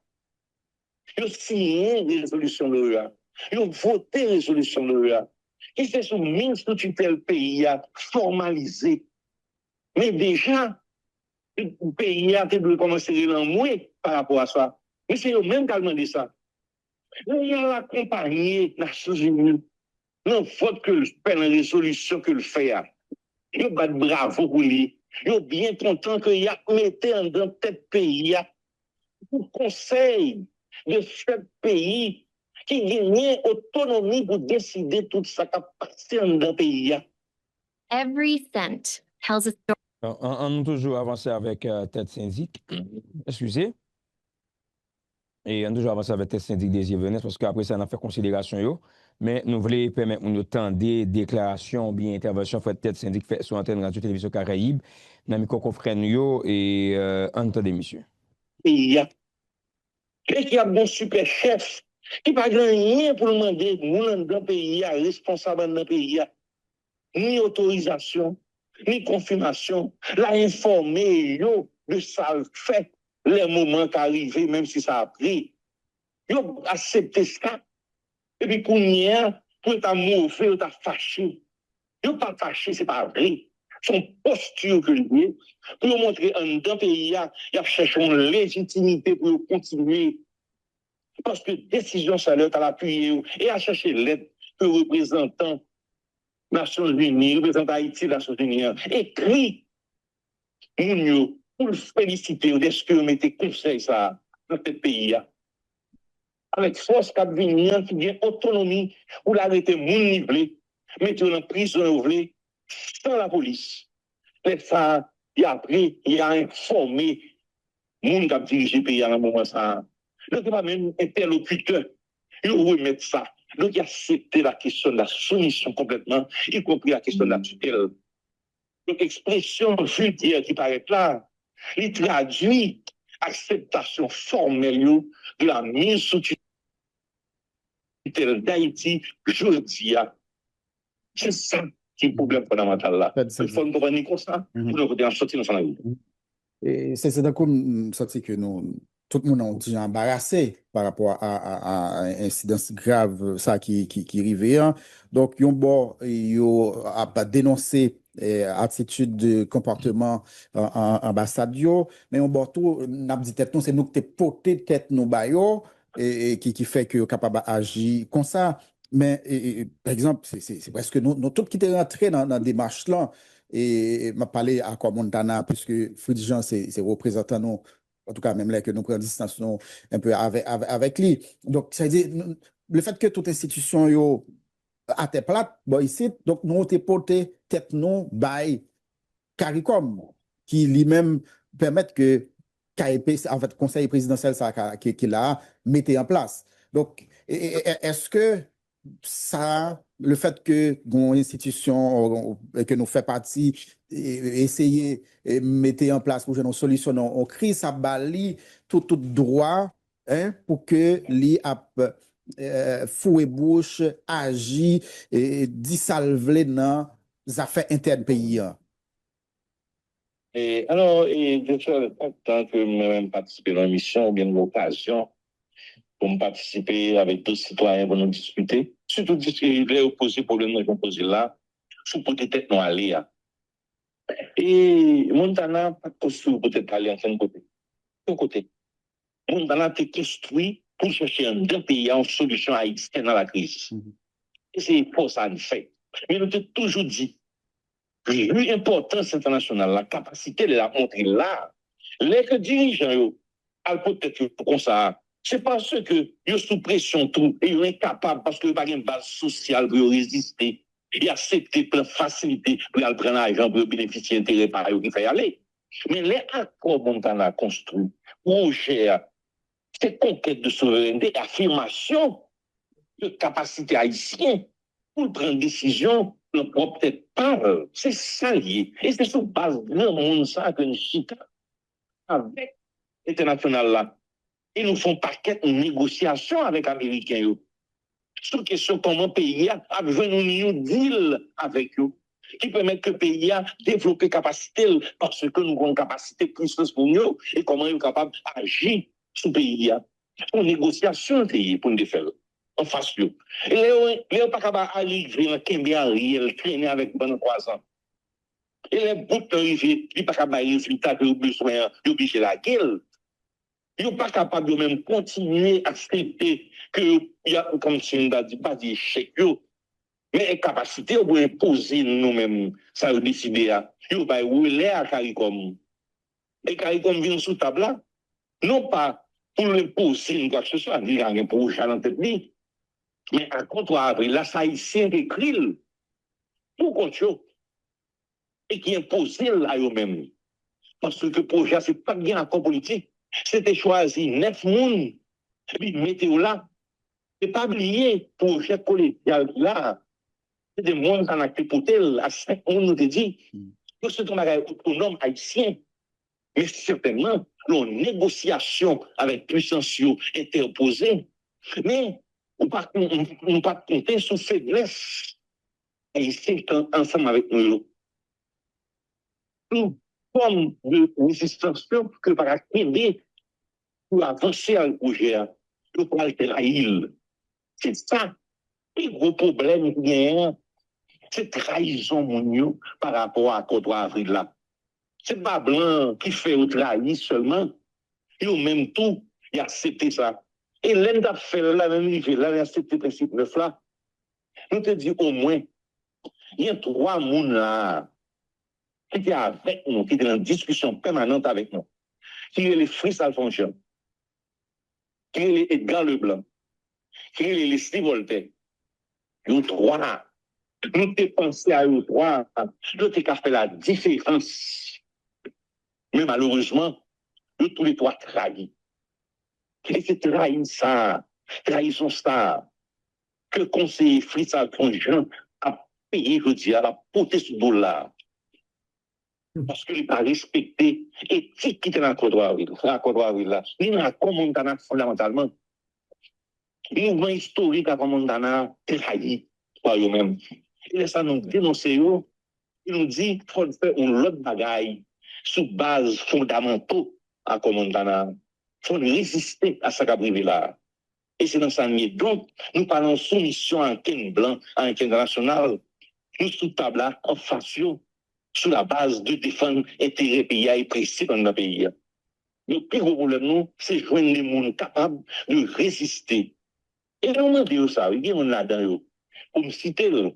Ils ont signé des résolutions de l'OEA. Ils ont voté des résolutions de l'OEA. Qui s'est soumis sous tutelle pays à formaliser. Mais déjà, le pays a commencé à l'enmouer par rapport à ça. Mais c'est eux-mêmes qui ont demandé ça. Ils ont accompagné les Nations Unies. Non, faute que le fait la résolution que le fait. Ils ont battu bravo pour lui. Ils sont bien contents qu'il a mis dans tête pays pour conseil de ce pays qui gagne autonomie pour décider tout ça qui a passé dans le pays. Every cent tells a story. On a toujours avancé avec tête syndic. Excusez. Et on a toujours avancé avec tête syndic des Venès parce qu'après ça, on a fait considération. Yo. Mais nous voulons permettre nous temps des déclarations, bien interventions, fait tête syndic fait sur antenne radio télévision Caraïbe. Nous avons confrères nous et entendez, monsieur. Pays. Et qui a bon super chef qui n'a pas rien pour demander dans le pays, responsable dans le pays, ni autorisation, ni confirmation, la informer de ça fait les moments qui arrivent, même si ça a pris. Ils ont accepté ça. Et puis, pour être mauvais, ou être fâché. Ils n'ont pas fâché, c'est pas vrai. Son posture que lui, pour montrer dans le pays, il a cherché une légitimité pour continuer. Parce que décision ça leur a appuyé et a cherché l'aide que représentant Nations Unies, représentant Haïti, Nations Unies, écrit Mounio pour le féliciter de ce que vous mettez conseil ça dans ce pays. Avec force capvinienne qui vient autonomie pour l'arrêter moun nivelé, mettre en prison sans la police. Et ça, il a pris, il a informé moun qui a dirigé le pays à un moment ça. Donc, il va même interlocuteur. Il remettre ça. Donc, il a accepté la question de la soumission complètement, y compris la question de la tutelle. l'expression vulgaire qui paraît là, il traduit acceptation formelle de la mise sous tutelle d'Haïti jeudi. C'est ça qui est le problème fondamental là. Il faut nous comprendre comme ça pour nous en sortir dans la vie. Et c'est d'un coup, ça c'est que nous, tout le monde est déjà embarrassé par rapport à un incident grave, ça qui arrivait. Hein. Donc, yon bon, yo a pas dénoncé attitude de comportement en ambassade yo, mais on bon tout, n'a dit tête nous, c'est nous qui t'es porté tête nous ba yo, et qui fait que yo capable d'agir comme ça. Mais, par exemple, c'est presque nous tous qui t'es rentré dans la démarche là, et m'a parlé à quoi Montana, puisque Fritz Jean, c'est représentant nous, en tout cas, même là que nous prenons distance nous, un peu avec lui. Donc, ça veut dire, le fait que toute institution yo à tes plates, bon, ici, donc nous, t'es porté tête nous, by CARICOM, qui lui-même permet que KEP, en fait, conseil présidentiel, ça, qu'il a, mettez en place. Donc, est-ce que ça, le fait que une institution que nous fait partie, essayer de mettre en place pour une solution en crise, ça bali tout droit hein, pour que l'IA fouet bouche, agit et dissalver dans les affaires internes pays. Et alors, je suis content que moi-même participer dans la mission ou bien l'occasion pour me participer avec d'autres citoyens pour nous discuter. Surtout les opposés problèmes qu'on pose là, sous peut-être nous aller. Et Montana, pas construit peut-être aller en fin de côté. De côté. Montana a construit pour chercher un deux pays en solution haïtienne dans la crise. Et c'est pour ça qu'on fait. Mais nous avons toujours dit l'importance internationale, la capacité de la montrer là, les dirigeants, peut-être comme ça, c'est parce que ils sous pression tout et ils sont incapables parce qu'ils n'ont pas une base sociale pour résister et accepter plein facilité pour prendre l'argent pour bénéficier d'intérêts par eux qui fait aller. Mais les accords Montana construits, projet, c'est conquête de souveraineté, affirmation de capacité haïtienne pour prendre décision le propre parle. C'est ça lié. Et c'est sur base de grand monde ça que nous chita avec l'international là. Et nous font paquet de négociations avec les Américains. Sur question comment le pays a besoin de nous deal avec eux. Qui permet que le pays a développer capacité parce que nous avons une capacité de puissance pour nous et comment nous sommes capables d'agir sur le pays. Une négociation pour nous faire en face de et Léo pas capable d'arriver dans Kembia réel, traîner avec pendant 3 ans. Et les bouts d'arriver, il pas capable de résultat que besoin, il obligé la gueule. Il n'est pas capable de même continuer à accepter que il y a comme si on a dit pas d'échec mais une capacité pour imposer nous-mêmes ça décider à il va rouler à CARICOM. Et CARICOM vient sous table là, non pas pour l'imposer quoi que ce soit, il y a un projet dans tête lui. Mais à contraire, là, ça haïtien qui écrit tout contre et qui impose là eux-mêmes. Parce que le projet, ce n'est pas bien accord politique. C'était choisi 9 personnes, puis mettez là. Et pas oublier, projet collégial là, c'est des gens qui ont acté pour tel, à 5 personnes, nous te dit, que c'est un bagage autonome haïtien. Mais certainement, une négociation avec puissance interposée. Mais on ne pas compter sur faiblesse. Et ici, ensemble avec nous. Tout forme de résistance que par aider pour avancer à le projet, pour altérer. C'est ça. Le gros problème qu'il y a, c'est trahison mon par rapport à Côte Avril là. C'est pas blanc qui fait au trahir seulement. Il a même tout, il a accepté ça. Et l'un a fait la même niveau, là, il a accepté le principe 9 là. Nous te dit au moins, il y a 3 personnes là qui étaient avec nous, qui étaient en discussion permanente avec nous. Qui est les Fritz Alphonse, qui est les Edgar Leblanc, qui est les Leslie Voltaire. Nous 3. Nous t'ai pensé à eux 3. Nous t'ai fait la différence. Mais malheureusement, nous tous les 3 trahis. Qui était trahi ça, trahison ça, que le conseiller Fritz Alphonse a payé, je dis, à la potée ce dollar. parce qu'il n'a pas respecté l'éthique qui était dans la Côte d'Ivoire là. Il n'a pas Montana fondamentalement. Le mouvement historique à Montana trahi par eux-mêmes. Et ça nous dénonce, il nous dit qu'il faut faire une autre bagaille sous base fondamentale à Montana. Il faut résister à ce qui là. Et c'est dans ça donc nous parlons soumission à un Ken blanc, à un Ken national. Nous sous table là, en faction, sur la base de défendre intérêt pays et principe dans le pays. Le plus gros problème, nous, c'est joindre les gens capables de résister. Et nous demandons ça, il y a un là-dedans, pour me citer M.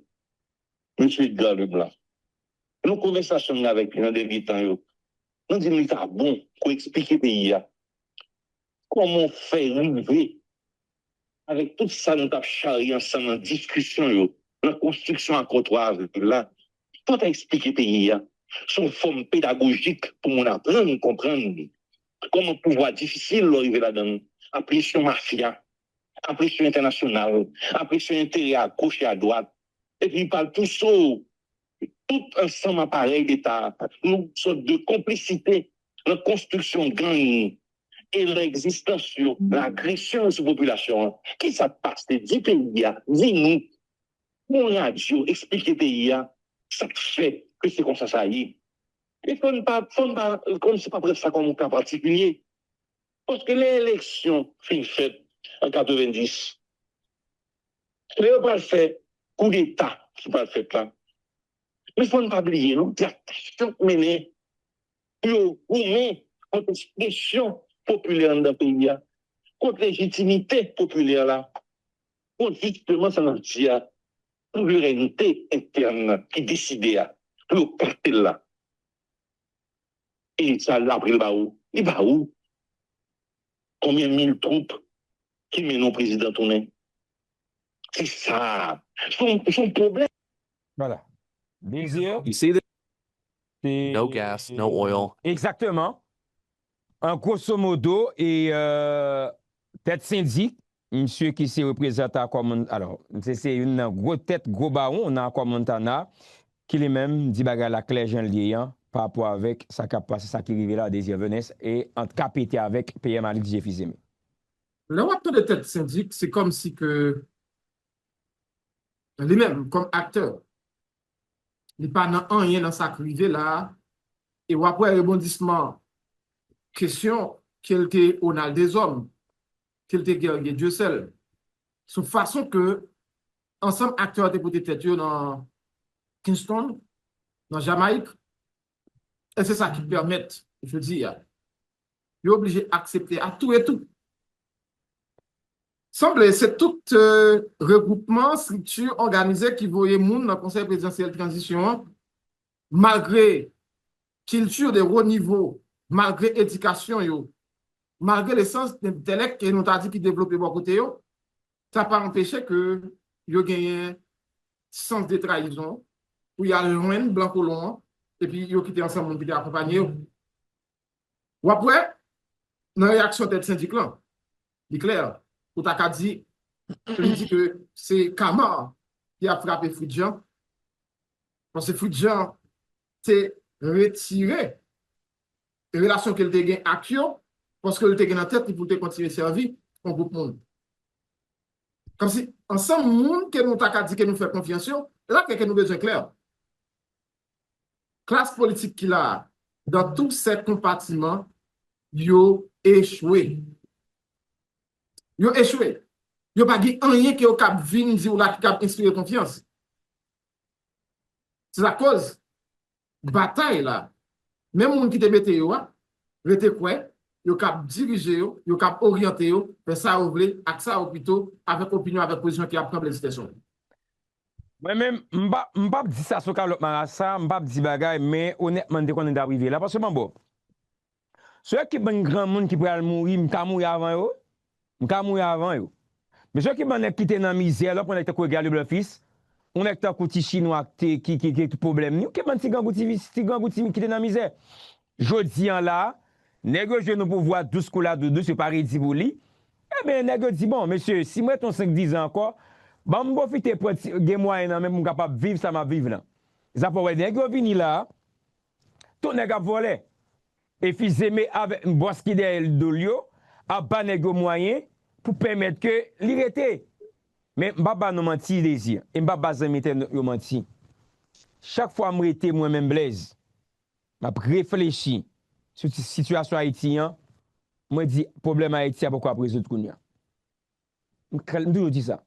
Edgar Leblanc. Nous conversation avec un des militants, nous disons que c'est bon pour expliquer le pays. Comment faire arriver avec tout ça, nous avons charrié ensemble en discussion, la construction à comptoir, là, tout à expliquer le pays, sous forme pédagogique pour nous apprendre, comprendre comment pouvoir difficile arriver là-dedans, à pression mafia, à pression internationale, à pression intérêt à gauche et à droite, et puis il parle tout ça, tout ensemble appareil d'État, nous sommes de complicité, la construction gang, et l'existence, l'agression sur la population. Qui ça passe? 10 pays, dis-nous, mon radio, expliquez pays, ça fait que c'est comme ça y est. Et qu'on ne c'est pas ça comme un cas particulier. Parce que l'élection fut faite en 90. Léo pas fait coup d'État qui pas fait là. Mais il faut ne pas oublier, non? Il y a question menée pour contre l'expression populaire dans le pays, contre légitimité populaire là, contre justement ça nous dit souveraineté interne qui décide pour partir là. Et ça l'a pris le baou. Il va où? Combien de mille troupes qui mènent au président tourné? C'est ça. Son problème. Voilà. Désir. You see this? C'est- No gas, no oil. Exactement. En grosso modo, et tête syndic, monsieur qui se représente à alors, c'est une grosse tête, gros baron, on a à Montana, qui lui-même dit bagarre la clé Jean Liéan par rapport avec ça qui a passé, ça qui arrive là, Désir Venès, et en capité avec PM Malik Jefizeme. Le acteur de tête syndic, c'est comme si que lui-même, comme acteur, il n'est pas dans rien dans sa privé là, et après rebondissement, question qu'il était honnête des hommes, qu'il était guerrier Dieu seul, sous façon que ensemble acteurs étaient pour tête dans Kingston, dans Jamaïque, et c'est ça qui permet, je dis, il est obligé d'accepter à tout et tout. Semble, c'est tout regroupement, structure organisée qui voyait moun dans le conseil présidentiel de transition, malgré culture de haut niveau, malgré éducation, malgré le sens d'intellect que nous avons dit qui développé beaucoup côté, ça n'a pas empêché que yo gagne sens de trahison, où il y a loin, blanc colon, et puis yo quitté ensemble, qui accompagné. Ou après, dans la réaction de syndic là, il est clair. Ou t'as dit, il dit que c'est Kamar qui a frappé Fridjan. Parce que Fridjan s'est retiré les relations qu'il a gagnées avec eux, parce qu'il a gagné en tête, il pouvait continuer à servir au groupe monde. Comme si, ensemble, monde que nous t'as dit que nous fait confiance, là, que nous besoin clair. Classe politique qu'il a, dans tous ces compartiments, yo échoué. Yo échoué. Yo pas dit rien qui au cap vin di ou la qui cap inspirer confiance. C'est la cause bataille là. Même moun qui te mette yo, rete quoi, yo cap diriger yo cap orienter yo, faire ça ou vle, ak ça ou plutôt avec opinion avec position qui a prendre les situations. Moi-même, m'pa dit ça sur Carlos Marassa, m'pa dit bagay, mais honnêtement, dès qu'on est arrivé là, parce que bon, ceux qui sont grand monde qui pourrait mourir, m'ka mourir avant yo. M'ka mourir avant yo. Mais ceux qui m'ont quitté dans la misère, là, on a été regarder le fils, on a été côté chinois qui problème. Nous, qui m'ont dit qui quitté dans la misère. Jodi en là, nègre je nous pouvoir 12 coups là de c'est pas rédi pour lui. Eh bien, nègre dit bon, monsieur, si moi ton 5-10 ans encore, bon, je profiter pour gagner moyen même capable vivre ça m'a vivre là. Ça pour nègre vini là. tout nèg a volé. Et Fils-Aimé avec un boss qui derrière Dolio a pas nèg moyen pour permettre que li rete. Mais m'pa nous menti désir et m'pa zami yo menti. Chaque fois me rete moi-même Blaise, m'a réfléchi sur la situation haïtienne, moi dit problème haïtien pourquoi résoudre kounya. Je dis ça.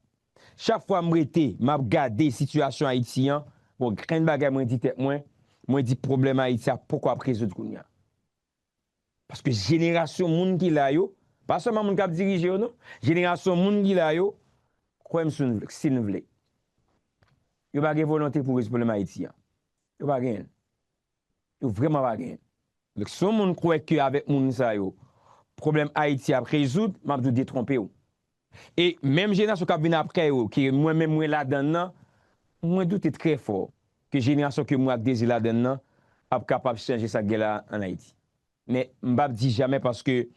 Chaque fois me rete m'a regarder situation haïtien pour grain bagay moi dit tête moi dit problème haïtien pourquoi résoudre kounya. Parce que génération moun qui la yo, pas seulement moun qui dirige yo non, génération moun qui la yo quoi si nous voulons. Yo pas de volonté pour résoudre le problème haïtien. Yo pas gain. Yo vraiment pas gain. Donc si moun croit que avec moun sa yo problème haïtien à résoudre, m'a dou détromper ou. Et même génération qui vient après yo qui moi même moi là-dedans, moi doute très fort que génération que moi désir là-dedans a capable de changer ça là en Haïti. Mais m'pa dit jamais parce que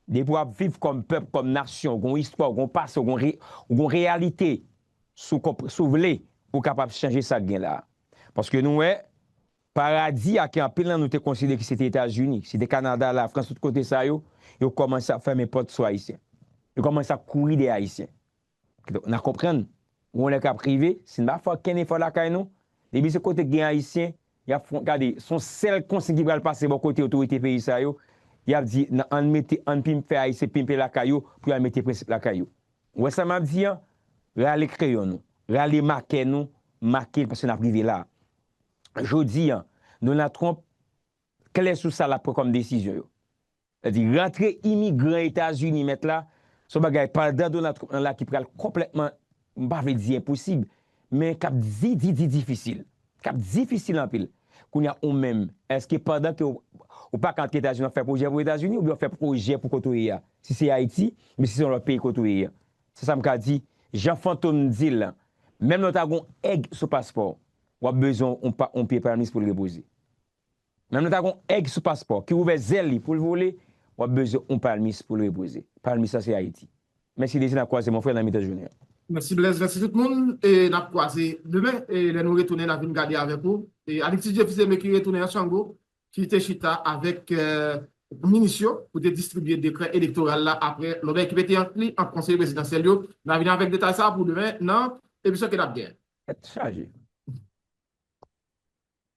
des pour vivre comme peuple, comme nation, gon histoire, gon passé, gon réalité sous vle pour capable changer ça là. Parce que nous paradis à qui en pile nous te considéré que c'était États-Unis, c'était Canada, la France tout côté ça yo commencé à fermer porte sur haïtiens. Yo commencé à courir des haïtiens. Donc on a comprendre on est cap privé, c'est pas faut qu'un effort là kay nous. Depuis ce côté gain haïtien, il a regardez son seul conseil qui va passer bon côté autorité pays ça yo. Il a dit on mette on pim faire haïtien pimper la caillou pour mettre principe la caillou. Ouais ça m'a dit râler crayon nous, râler marquer nous, marquer parce qu'on a privé là. Jodi Donald Trump quelle est sous ça la comme décision yo. C'est-à-dire rentrer immigrant États-Unis mettre là son bagage pendant Donald Trump là qui pral complètement pas veut dire impossible mais cap difficile. Cap difficile en pile. Qu'on y a ou même est-ce que pendant que ou pas quand les États-Unis fait projet pour les États-Unis ou bien fait projet pour côté si c'est Haïti mais si c'est leur pays côté c'est ça me dit Jean Fantôme dit là même notre agon egg sur passeport ou a besoin on paye permis pour le reposer même notre agon egg sur passeport qui ouvert zèle pour le voler ou a besoin on permis pour le reposer permis ça c'est Haïti merci déjà croiser mon frère dans la journée. Merci Blaise, merci tout le monde. Et n'a croisé demain et nous retourner la vie garder avec vous. Et Alexis Fils-Aimé qui retourne à Chango, qui était chita avec munitions pour distribuer des décrets électoraux là après l'objet qui était en conseil présidentiel. Nous venons avec détails ça pour demain. Non, et puis ça que la guerre. Chargé.